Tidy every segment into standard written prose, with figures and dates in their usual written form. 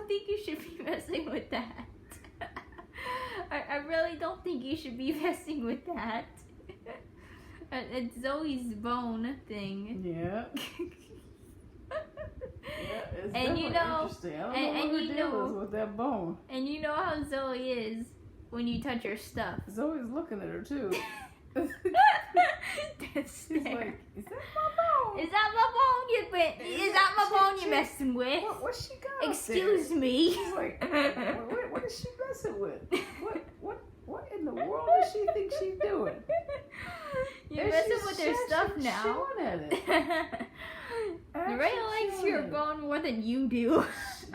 think you should be messing with that. I really don't think you should be messing with that. It's Zoe's bone thing. Yeah. Yeah, it's And definitely interesting. I don't know what her deal is with that bone. And you know how Zoe is when you touch her stuff. Zoe's looking at her too. She's like, is that my bone? Is that my bone is that my bone you're messing with? What's she got? Excuse me. She's like, what is she messing with? What in the world does she think she's doing? You're messing with her stuff now. Chewing at it. Rhea likes your bone more than you do.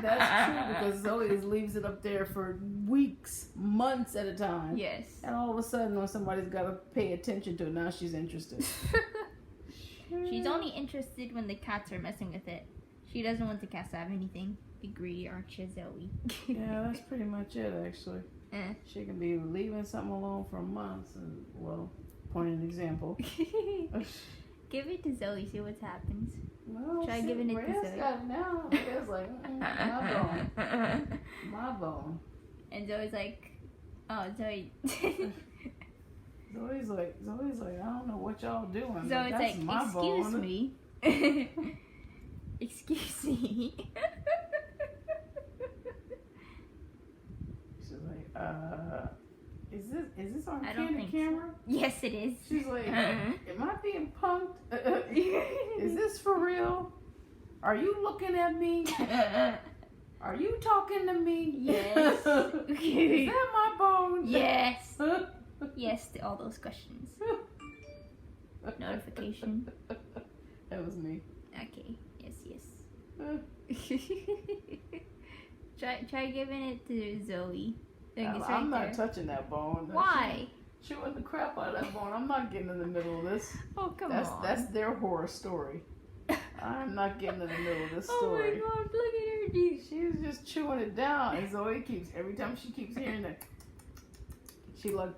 That's true, because Zoe leaves it up there for weeks, months at a time. Yes. And all of a sudden, when somebody's got to pay attention to it, now she's interested. She's only interested when the cats are messing with it. She doesn't want the cats to have anything. Agree, aren't you, Zoe? Yeah, that's pretty much it, actually. She can be leaving something alone for months, and, well, point an example. Give it to Zoe, see what happens. Well, try giving it to Zoe. Got it now. Rhea's like, my bone. My bone. And Zoe's like, oh, Zoe. Zoe's like, I don't know what y'all doing. Zoe's that's like, my excuse bone. me. Excuse me. She's like, is this on think camera? So. Yes, it is. She's like, am I being punked? Is this for real? Are you looking at me? Are you talking to me? Yes. Is that my bone? Yes. Yes to all those questions. Notification. That was me. Okay. Yes. Try giving it to Zoe. I'm not touching that bone. Why? Chewing the crap out of that bone. I'm not getting in the middle of this. Oh, come on. That's their horror story. I'm not getting in the middle of this story. Oh my god, look at her, dude. She's just chewing it down, and Zoe every time she keeps hearing that, she like,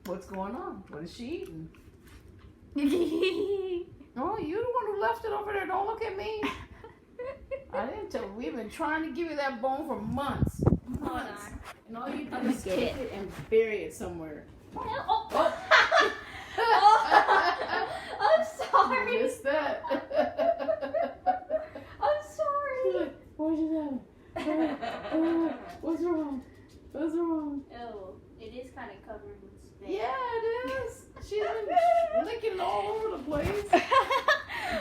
what's going on? What is she eating? Oh, you the one who left it over there. Don't look at me. I didn't tell. We've been trying to give you that bone for months. Hold on. And all you do is take it and bury it somewhere. Oh. I'm sorry. You missed that. I'm sorry. What's that? What's wrong? What's wrong? Oh, it is kind of covered with spit. Yeah, it is. She's been licking it all over the place.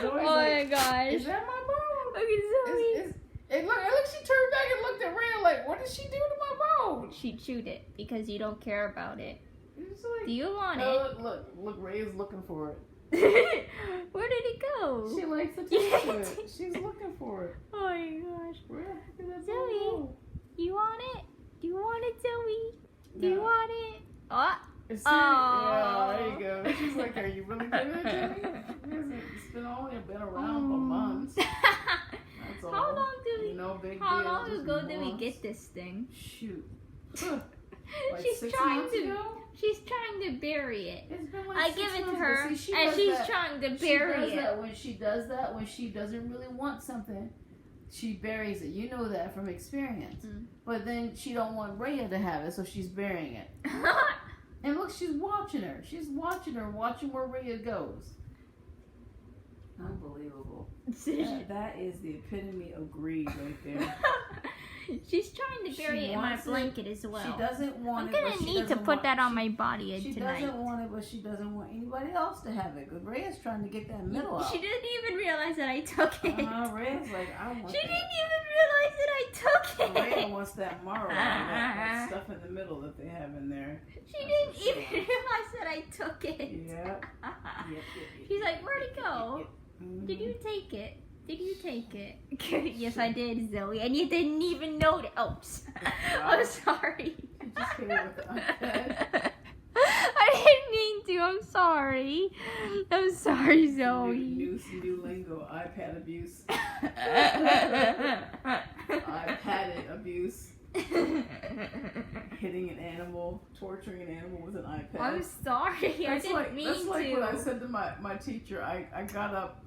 Oh my gosh. Is that my bone? Look at Zoe. Look, she turned back and looked at Rhea like, what did she do to my bone? She chewed it because you don't care about it. Like, do you want it? Look, Rhea's looking for it. Where did it go? She likes to touch it. She's looking for it. Oh my gosh. Rhea, Zoe, you want it? Do you want it, Zoe? Do you want it? Oh. Yeah, there you go. She's like, are you really giving it to me? It's only been around for months. That's all. How long did we? No big how deal, long ago did we get this thing? Shoot. Like she's 6 trying months to. ago? She's trying to bury it. It's been like I 6 give it to months, her, see, and she's trying to bury it. When she does that, when she doesn't really want something, she buries it. You know that from experience. But then she don't want Rhea to have it, so she's burying it. And look, she's watching her. She's watching her, watching where Rhea goes. Unbelievable. That is the epitome of greed right there. She's trying to bury it in my blanket as well. She doesn't want it. I'm gonna need to put that on my body tonight. She doesn't want it, but she doesn't want anybody else to have it. Because Rhea's trying to get that middle out. She didn't even realize that I took it. Rhea's like, I want She that. didn't even realize that I took it. Rhea wants that marrow, that stuff in the middle that they have in there. She didn't even realize that I took it. Yep. She's like, where'd it go? Did you take it? Did you take it? Yes, I did, Zoe. And you didn't even notice. Oh, I'm sorry. You just hit it with the iPad. I didn't mean to. I'm sorry. I'm sorry, Zoe. New lingo. iPad abuse. iPad abuse. Hitting an animal, torturing an animal with an iPad. I'm sorry. I didn't mean to. That's like what I said to my teacher. I got up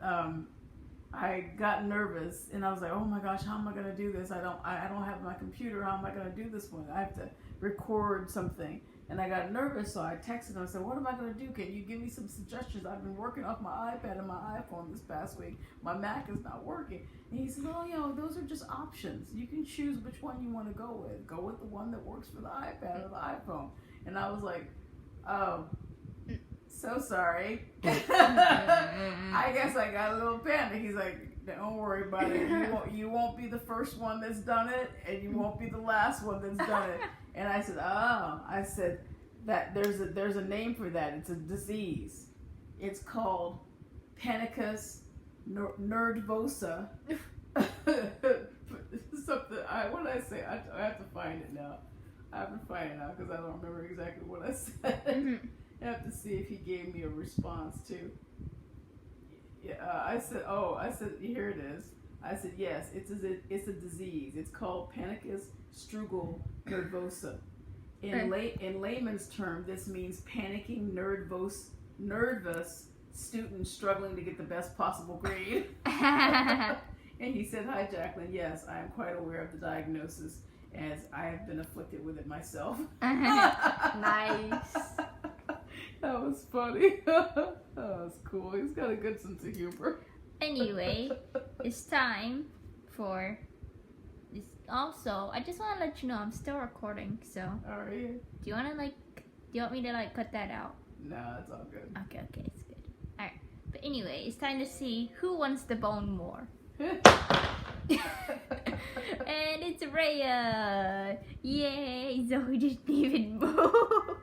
I got nervous and I was like, oh my gosh, how am I gonna do this? I don't have my computer. How am I gonna do this one? I have to record something. And I got nervous, so I texted him. I said, what am I gonna do? Can you give me some suggestions? I've been working off my iPad and my iPhone this past week. My Mac is not working. And he said, oh, those are just options. You can choose which one you want to go with. Go with the one that works for the iPad or the iPhone. And I was like, oh, so sorry. I guess I got a little panic. He's like, don't worry about it. You won't be the first one that's done it, and you won't be the last one that's done it. And I said, I said that there's a name for that. It's a disease. It's called panicus nervosa. Something. What did I say? I have to find it now. I have to find it now because I don't remember exactly what I said. Mm-hmm. I have to see if he gave me a response too. Yeah, I said, here it is. I said, yes, it's a disease. It's called panicus struggle nervosa. In layman's term, this means panicking, nervous students struggling to get the best possible grade. And he said, hi, Jacqueline. Yes, I am quite aware of the diagnosis, as I have been afflicted with it myself. Nice. That was funny. That was cool. He's got a good sense of humor. Anyway, it's time for this. Also, I just want to let you know I'm still recording. So, Are you? Do you want me to cut that out? No, it's all good. Okay, it's good. All right. But anyway, it's time to see who wants the bone more. And it's Rhea. Yay! Zoe didn't even move.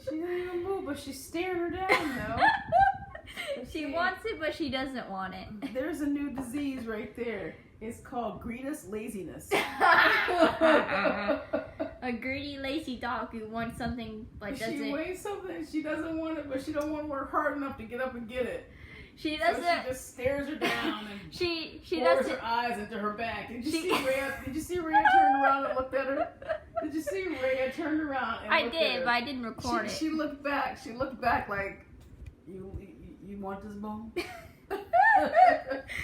She didn't even move, but she's staring her down though. She wants it, but she doesn't want it. There's a new disease right there. It's called greedous laziness. A greedy, lazy dog who wants something but doesn't. She wants something, she doesn't want it, but she don't want to work hard enough to get up and get it. She doesn't. So she just stares her down and she pours doesn't. her eyes into her back. Did you see Rhea? Did you see Rhea turn around and looked at her? Did you see Rhea turned around and I looked did, at her? but I didn't record it. She looked back. She looked back like, you want this bone?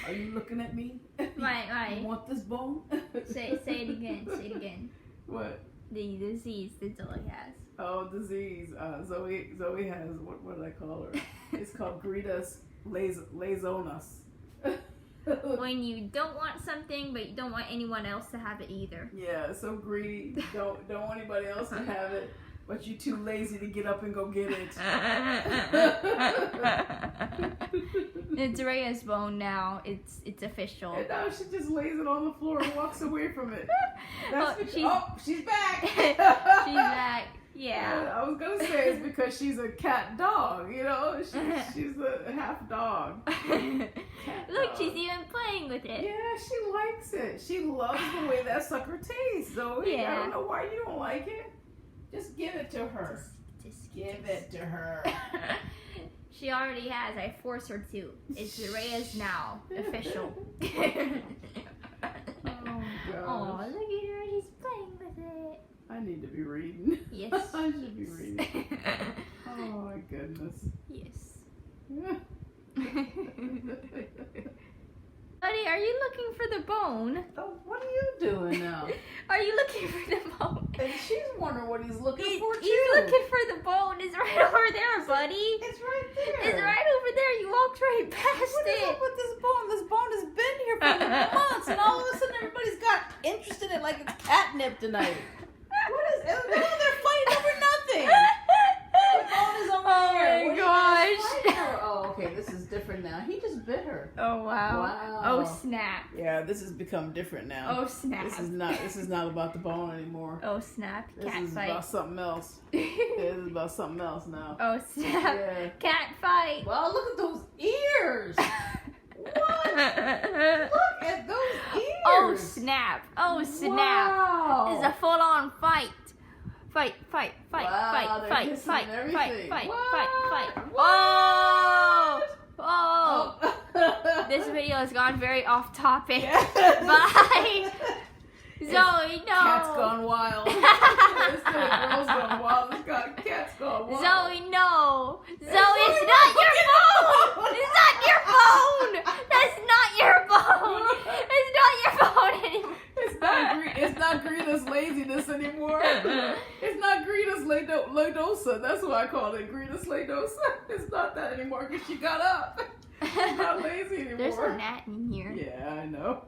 Are you looking at me? Right. You want this bone? Say it again. Say it again. What? The disease that Zoe has. Oh, disease. Zoe has, what did I call her? It's called greedous lazonas. When you don't want something, but you don't want anyone else to have it either. Yeah, so greedy. Don't want anybody else to have it, but you're too lazy to get up and go get it. It's Rhea's bone now. It's official. And now she just lays it on the floor and walks away from it. She's back. She's back. Yeah. I was gonna say it's because she's a cat dog, you know? She's a half dog. Look, she's even playing with it. Yeah, she likes it. She loves the way that sucker tastes, Zoe. Yeah. I don't know why you don't like it. Just give it to her. Just give it to her. She already has. I forced her to. It's Rhea's now. Official. Oh, look at her. She's playing with it. I need to be reading. Yes. I should be reading. Oh my goodness. Yes. Buddy, are you looking for the bone? Oh, what are you doing now? Are you looking for the bone? And she's wondering what he's looking for too. He's looking for the bone. It's right over there, buddy. It's right there. It's right over there. You walked right past What is it. up with this bone? This bone has been here for months, and all of a sudden everybody's got interested in it like it's catnip tonight. What is it? No, they're fighting over nothing. The bone is over there. Oh my gosh. Oh, okay. This is different now. He just bit her. Oh wow. Wow. Oh snap. Yeah, this has become different now. Oh snap. This is not about the bone anymore. Oh snap. This Cat is fight. about something else. This is about something else now. Oh snap. Yeah. Cat fight. Well, look at those ears. What? Look at those ears. Oh snap. Oh snap. Wow. It's a full-on fight. Fight. Wow, they're kissing and everything. Fight. What? Oh. Oh. This video has gone very off topic. Yeah. Bye. Zoe, no. Cat's gone wild. Instead of girls gone wild, it's got cats gone wild. Zoe, no. Zoe, it's not your phone. It's not your phone. That's not your phone. It's not your phone anymore. It's not Greta's laziness anymore. It's not Greta's Ladosa. That's what I call it. Greta's Ladosa. It's not that anymore because she got up. She's not lazy anymore. There's a gnat in here. Yeah, I know.